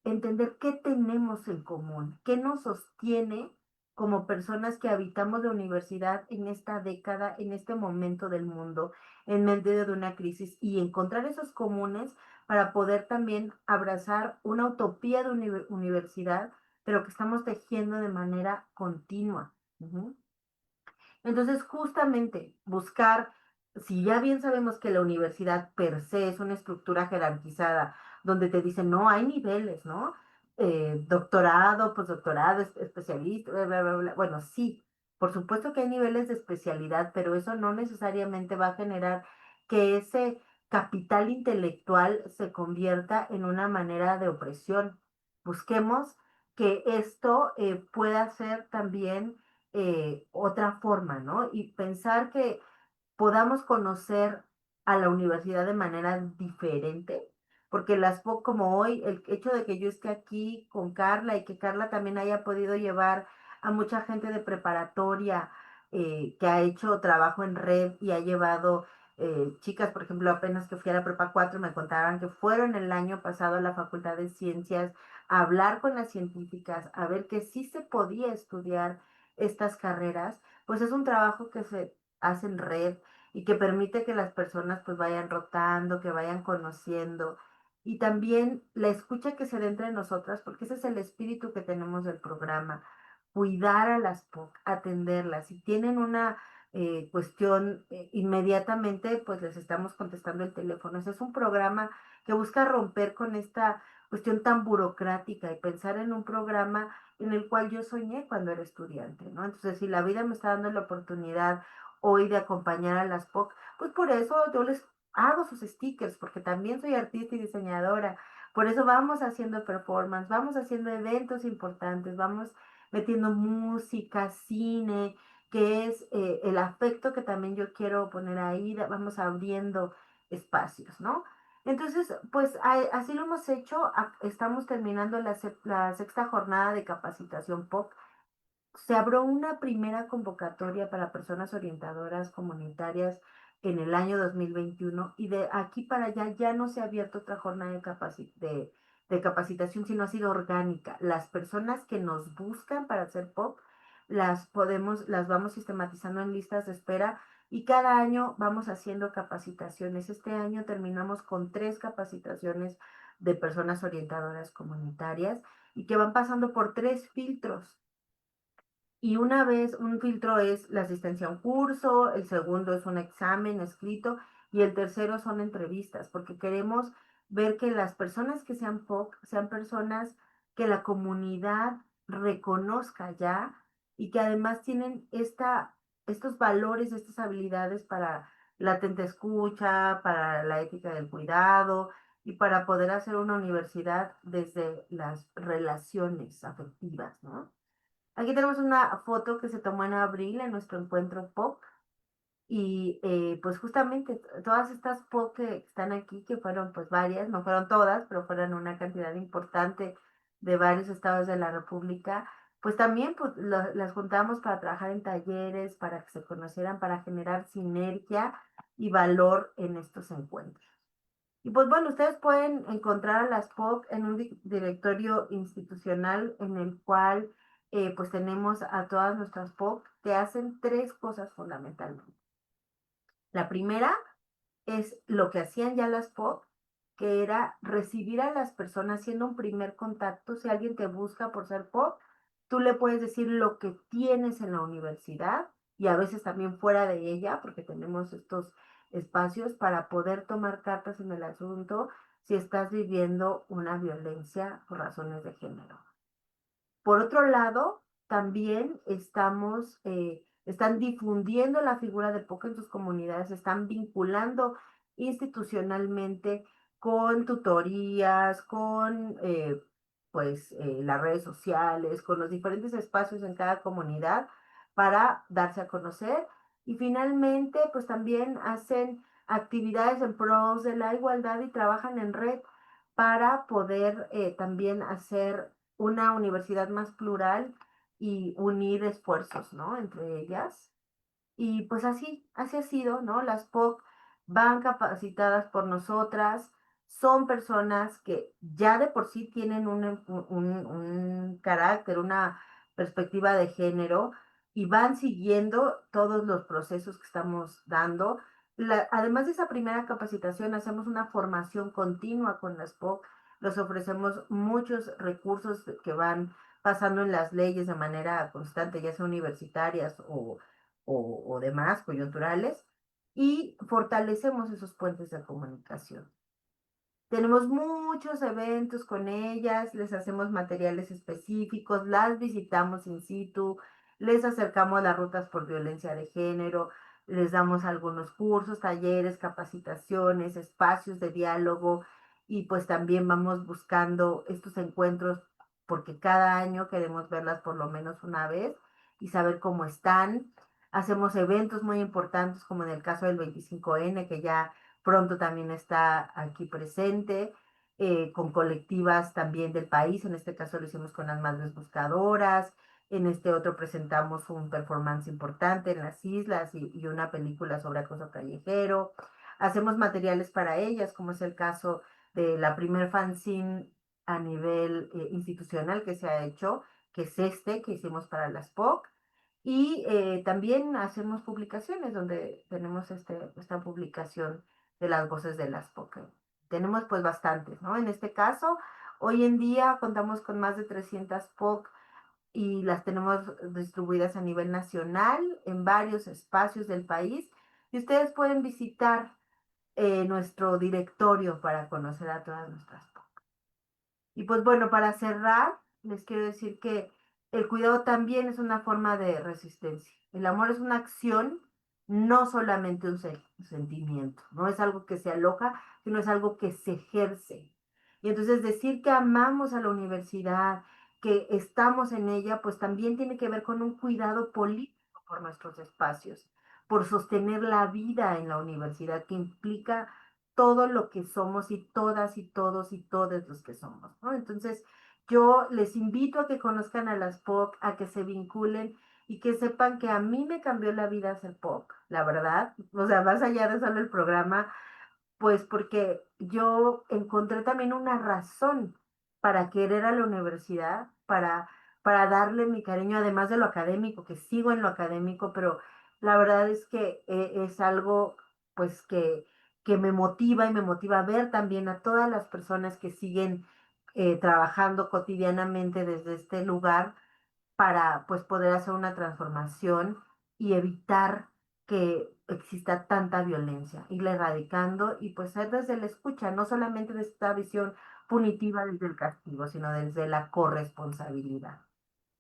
entender qué tenemos en común, qué nos sostiene como personas que habitamos la universidad en esta década, en este momento del mundo, en medio de una crisis, y encontrar esos comunes para poder también abrazar una utopía de universidad, pero que estamos tejiendo de manera continua. Ujú. Entonces, justamente buscar, si ya bien sabemos que la universidad per se es una estructura jerarquizada, donde te dicen, no, hay niveles, ¿no? Doctorado, postdoctorado, especialista, bla, bla, bla, bla. Bueno, sí, por supuesto que hay niveles de especialidad, pero eso no necesariamente va a generar que ese capital intelectual se convierta en una manera de opresión. Busquemos que esto pueda ser también otra forma, ¿no? Y pensar que podamos conocer a la universidad de manera diferente, porque las como hoy, el hecho de que yo esté aquí con Carla y que Carla también haya podido llevar a mucha gente de preparatoria que ha hecho trabajo en red y ha llevado chicas, por ejemplo, apenas que fui a la prepa 4 me contaban que fueron el año pasado a la Facultad de Ciencias a hablar con las científicas, a ver que sí se podía estudiar estas carreras, pues es un trabajo que se hace en red y que permite que las personas pues vayan rotando, que vayan conociendo y también la escucha que se da entre nosotras, porque ese es el espíritu que tenemos del programa, cuidar a las POC, atenderlas. Si tienen una cuestión inmediatamente, pues les estamos contestando el teléfono. Ese es un programa que busca romper con esta cuestión tan burocrática y pensar en un programa en el cual yo soñé cuando era estudiante, ¿no? Entonces, si la vida me está dando la oportunidad hoy de acompañar a las POC, pues por eso yo les hago sus stickers, porque también soy artista y diseñadora. Por eso vamos haciendo performance, vamos haciendo eventos importantes, vamos metiendo música, cine, que es el afecto que también yo quiero poner ahí, vamos abriendo espacios, ¿no? Entonces, pues así lo hemos hecho. Estamos terminando la sexta jornada de capacitación POC. Se abrió una primera convocatoria para personas orientadoras comunitarias en el año 2021 y de aquí para allá ya no se ha abierto otra jornada de capacitación, sino ha sido orgánica. Las personas que nos buscan para hacer POC, las vamos sistematizando en listas de espera y cada año vamos haciendo capacitaciones. Este año terminamos con 3 capacitaciones de personas orientadoras comunitarias y que van pasando por 3 filtros. Y una vez, un filtro es la asistencia a un curso, el segundo es un examen escrito y el tercero son entrevistas, porque queremos ver que las personas que sean POC sean personas que la comunidad reconozca ya y que además tienen estos valores, estas habilidades para la atenta escucha, para la ética del cuidado y para poder hacer una universidad desde las relaciones afectivas, ¿no? Aquí tenemos una foto que se tomó en abril en nuestro encuentro POC y pues justamente todas estas POC que están aquí, que fueron pues varias, no fueron todas, pero fueron una cantidad importante de varios estados de la República, pues también pues, las juntamos para trabajar en talleres, para que se conocieran, para generar sinergia y valor en estos encuentros. Y pues bueno, ustedes pueden encontrar a las POC en un directorio institucional en el cual pues tenemos a todas nuestras POC que hacen 3 cosas fundamentalmente. La primera es lo que hacían ya las POC, que era recibir a las personas haciendo un primer contacto. Si alguien te busca por ser POC, tú le puedes decir lo que tienes en la universidad y a veces también fuera de ella, porque tenemos estos espacios para poder tomar cartas en el asunto si estás viviendo una violencia por razones de género. Por otro lado, también están difundiendo la figura de POC en sus comunidades, están vinculando institucionalmente con tutorías, con las redes sociales, con los diferentes espacios en cada comunidad para darse a conocer. Y finalmente, pues también hacen actividades en pros de la igualdad y trabajan en red para poder también hacer una universidad más plural y unir esfuerzos, ¿no? Entre ellas. Y pues así ha sido, ¿no? Las POC van capacitadas por nosotras, son personas que ya de por sí tienen un carácter, una perspectiva de género y van siguiendo todos los procesos que estamos dando. Además de esa primera capacitación, hacemos una formación continua con las POC, los ofrecemos muchos recursos que van pasando en las leyes de manera constante, ya sea universitarias o demás coyunturales, y fortalecemos esos puentes de comunicación. Tenemos muchos eventos con ellas, les hacemos materiales específicos, las visitamos in situ, les acercamos las rutas por violencia de género, les damos algunos cursos, talleres, capacitaciones, espacios de diálogo y pues también vamos buscando estos encuentros porque cada año queremos verlas por lo menos una vez y saber cómo están. Hacemos eventos muy importantes como en el caso del 25N que ya pronto también está aquí presente, con colectivas también del país, en este caso lo hicimos con las Madres Buscadoras, en este otro presentamos un performance importante en las islas y una película sobre acoso callejero. Hacemos materiales para ellas, como es el caso de la primer fanzine a nivel institucional que se ha hecho, que es este que hicimos para las POC. Y también hacemos publicaciones donde tenemos esta publicación de las voces de las POC. Tenemos pues bastantes, ¿no? En este caso, hoy en día contamos con más de 300 POC y las tenemos distribuidas a nivel nacional en varios espacios del país. Y ustedes pueden visitar nuestro directorio para conocer a todas nuestras POC. Y pues bueno, para cerrar, les quiero decir que el cuidado también es una forma de resistencia. El amor es una acción, no solamente un sentimiento, no es algo que se aloja, sino es algo que se ejerce. Y entonces decir que amamos a la universidad, que estamos en ella, pues también tiene que ver con un cuidado político por nuestros espacios, por sostener la vida en la universidad, que implica todo lo que somos y todas y todos y todos los que somos, ¿no? Entonces, yo les invito a que conozcan a las POC, a que se vinculen y que sepan que a mí me cambió la vida ser POC, la verdad. O sea, más allá de solo el programa, pues porque yo encontré también una razón para querer a la universidad, para darle mi cariño, además de lo académico, que sigo en lo académico, pero la verdad es que es algo pues que me motiva y me motiva a ver también a todas las personas que siguen trabajando cotidianamente desde este lugar para pues poder hacer una transformación y evitar que exista tanta violencia, irla erradicando y pues ser desde la escucha, no solamente de esta visión punitiva desde el castigo, sino desde la corresponsabilidad.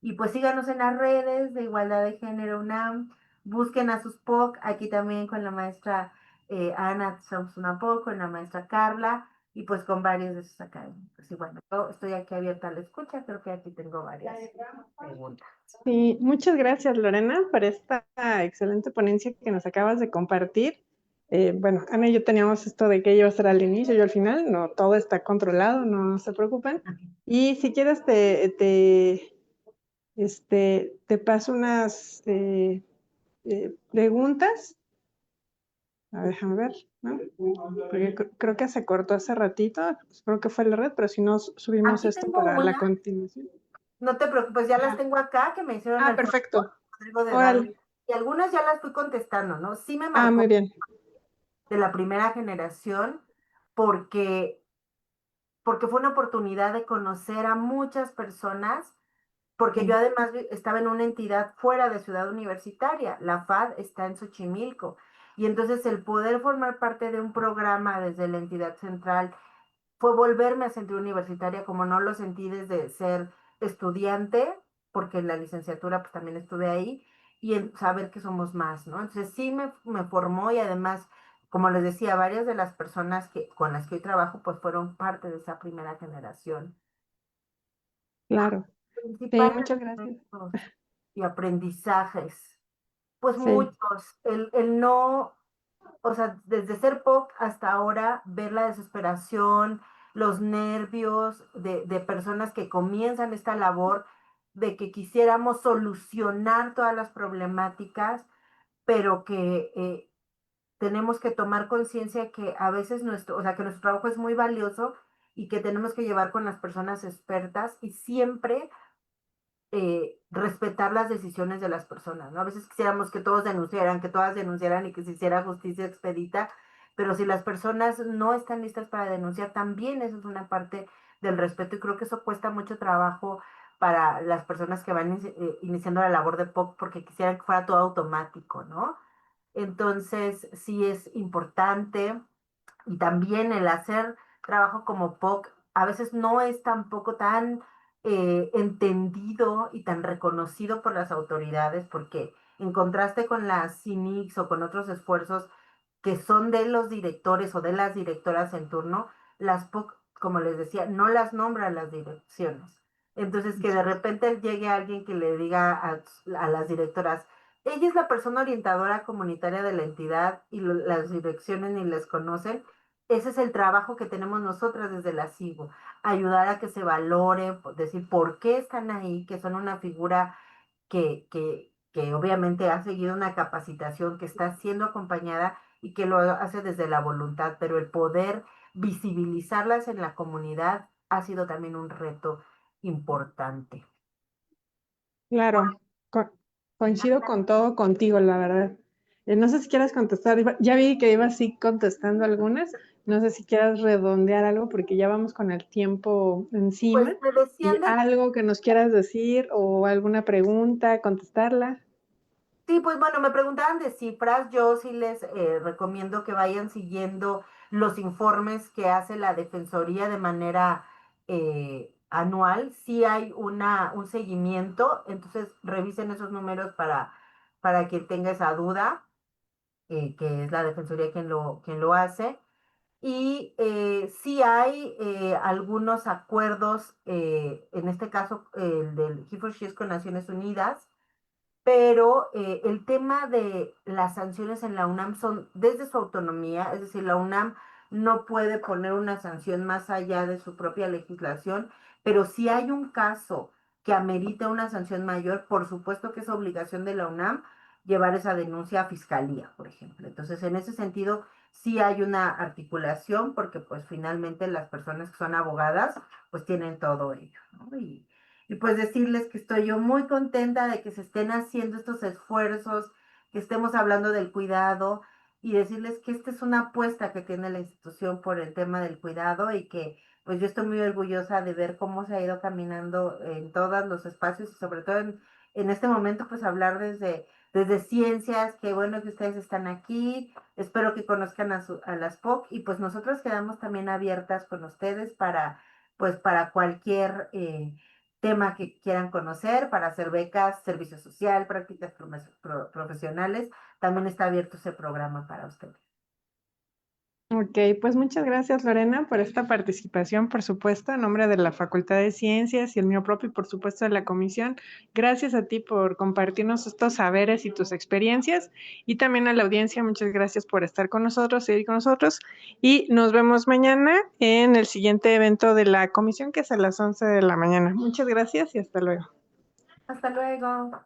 Y pues síganos en las redes de Igualdad de Género UNAM, busquen a sus POC, aquí también con la maestra Ana somos una POC, con la maestra Carla y pues con varios de sus académicos. Y bueno, yo estoy aquí abierta a la escucha, creo que aquí tengo varias preguntas.
Sí, muchas gracias, Lorena, por esta excelente ponencia que nos acabas de compartir. Bueno, Ana y yo teníamos esto de que ella iba a estar al inicio, yo al final, no, todo está controlado, no se preocupen. Y si quieres te paso unas preguntas. A ver, déjame ver, ¿no? Porque creo que se cortó hace ratito, creo que fue la red, pero si no, subimos
Aquí
esto
tengo
para la
una,
continuación.
no te preocupes, ya las tengo acá, que me hicieron el favor,
Perfecto.
Rodrigo, de
Órale.
darme. Y algunas ya las fui contestando, ¿no? Sí me
Muy
marcó
bien.
de la primera generación porque, porque fue una oportunidad de conocer a muchas personas, porque yo además estaba en una entidad fuera de Ciudad Universitaria, la FAD está en Xochimilco, y entonces el poder formar parte de un programa desde la entidad central fue volverme a sentir universitaria como no lo sentí desde ser estudiante, porque en la licenciatura pues también estuve ahí, y en saber que somos más, ¿no? Entonces sí me formó y además, como les decía, varias de las personas con las que hoy trabajo pues fueron parte de esa primera generación.
Claro. Sí,
Principales
muchas gracias.
retos y aprendizajes, pues
Sí,
muchos, el no o sea, desde ser POC hasta ahora, ver la desesperación, los nervios de personas que comienzan esta labor de que quisiéramos solucionar todas las problemáticas, pero que tenemos que tomar conciencia que a veces nuestro, o sea, que nuestro trabajo es muy valioso y que tenemos que llevar con las personas expertas y siempre respetar las decisiones de las personas, ¿no? A veces quisiéramos que todos denunciaran, que todas denunciaran y que se hiciera justicia expedita, pero si las personas no están listas para denunciar, también eso es una parte del respeto y creo que eso cuesta mucho trabajo para las personas que van iniciando la labor de POC porque quisieran que fuera todo automático, ¿no? Entonces, sí es importante y también el hacer trabajo como POC a veces no es tampoco tan entendido y tan reconocido por las autoridades porque en contraste con las CINIX o con otros esfuerzos que son de los directores o de las directoras en turno, las POC, como les decía, no las nombran las direcciones. Entonces, que de repente llegue alguien que le diga a las directoras, ella es la persona orientadora comunitaria de la entidad y las direcciones ni les conocen. Ese es el trabajo que tenemos nosotras desde la CIGO, ayudar a que se valore, decir por qué están ahí, que son una figura que obviamente ha seguido una capacitación, que está siendo acompañada y que lo hace desde la voluntad, pero el poder visibilizarlas en la comunidad ha sido también un reto importante.
Claro, co- coincido con todo contigo, la verdad. No sé si quieras contestar, ya vi que ibas así contestando algunas, no sé si quieras redondear algo porque ya vamos con el tiempo
Pues
encima
me
y
decían de
algo que nos quieras decir o alguna pregunta, contestarla.
Sí, pues bueno, me preguntaban de cifras. Yo sí les recomiendo que vayan siguiendo los informes que hace la Defensoría de manera anual. Sí hay un seguimiento, entonces revisen esos números para quien tenga esa duda, que es la Defensoría quien lo hace. Y sí hay algunos acuerdos, en este caso el del He4She con Naciones Unidas, pero el tema de las sanciones en la UNAM son desde su autonomía, es decir, la UNAM no puede poner una sanción más allá de su propia legislación, pero si hay un caso que amerita una sanción mayor, por supuesto que es obligación de la UNAM llevar esa denuncia a fiscalía, por ejemplo. Entonces, en ese sentido, sí hay una articulación porque pues finalmente las personas que son abogadas pues tienen todo ello, ¿no? Y pues decirles que estoy yo muy contenta de que se estén haciendo estos esfuerzos, que estemos hablando del cuidado y decirles que esta es una apuesta que tiene la institución por el tema del cuidado y que pues yo estoy muy orgullosa de ver cómo se ha ido caminando en todos los espacios y sobre todo en este momento pues hablar desde ciencias, qué bueno que ustedes están aquí, espero que conozcan a las POC y pues nosotros quedamos también abiertas con ustedes pues para cualquier tema que quieran conocer, para hacer becas, servicio social, prácticas profesionales, también está abierto ese programa para ustedes.
Ok, pues muchas gracias Lorena por esta participación, por supuesto, en nombre de la Facultad de Ciencias y el mío propio y por supuesto de la comisión. Gracias a ti por compartirnos estos saberes y tus experiencias y también a la audiencia, muchas gracias por estar con nosotros, seguir con nosotros y nos vemos mañana en el siguiente evento de la comisión que es a las 11 de la mañana. Muchas gracias y hasta luego.
Hasta luego.